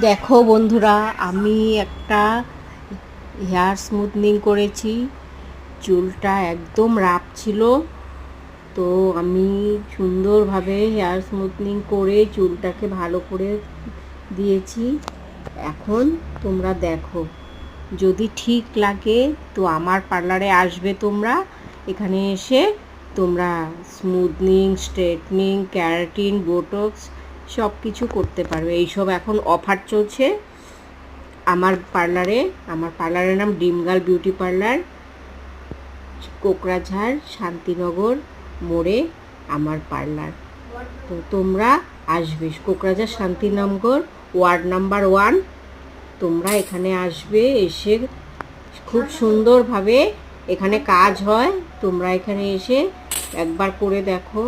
দেখো বন্ধুরা, আমি একটা হেয়ার স্মুথনিং করেছি। চুলটা একদম রাফ ছিল, তো আমি সুন্দরভাবে হেয়ার স্মুথনিং করে চুলটাকে ভালো করে দিয়েছি। এখন তোমরা দেখো, যদি ঠিক লাগে তো আমার পার্লারে আসবে। তোমরা এখানে এসে তোমরা স্মুথনিং, স্ট্রেটনিং, ক্যারাটিন, বোটক্স সব কিছু করতে পারবে। এইসব এখন অফার চলছে আমার পার্লারের নাম Dream Girl beauty parlour, Kokrajhar Shantinagar মোড়ে আমার পার্লার। তো তোমরা আসবে কোকরাঝাড় শান্তিনগর ওয়ার্ড নাম্বার 1। তোমরা এখানে আসবে, এসে খুব সুন্দরভাবে এখানে কাজ হয়। তোমরা এখানে এসে একবার করে দেখো।